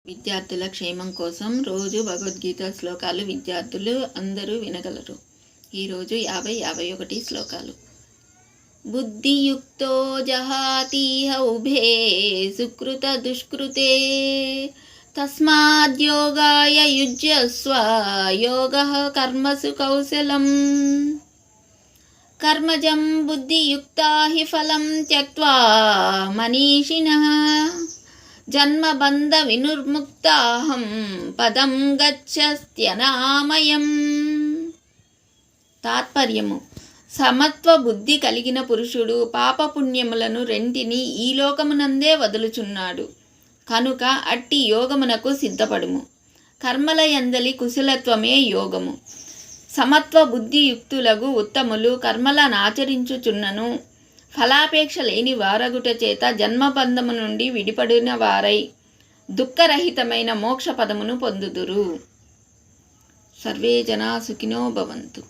విద్యార్థుల క్షేమం కోసం రోజు భగవద్గీత శ్లోకాలు విద్యార్థులు అందరూ వినగలరు. ఈరోజు 51 శ్లోకాలు. బుద్ధియుక్తో జహాతీహ ఉభే సుకృత దుష్కృతే తస్మాద్యోగాయ యుజ్యస్వ యోగః కర్మసు కౌశలం. కర్మజం బుద్ధియుక్తా హి ఫలం త్యక్త్వా మనీషిణః జన్మబంధ వినుర్ముక్తాహం పదం గచ్చస్త్యనామయం. తాత్పర్యము: సమత్వ బుద్ధి కలిగిన పురుషుడు పాపపుణ్యములను రెంటిని ఈ లోకమునందే వదులుచున్నాడు కనుక అట్టి యోగమునకు సిద్ధపడుము. కర్మల యందలి కుశలత్వమే యోగము. సమత్వ బుద్ధియుక్తులగు ఉత్తములు కర్మలనాచరించుచున్నను ఫలాపేక్ష లేని వారగుట చేత జన్మబంధము నుండి విడిపడిన వారై దుఃఖరహితమైన మోక్షపదమును పొందుదురు. సర్వే జనా సుఖినో భవంతు.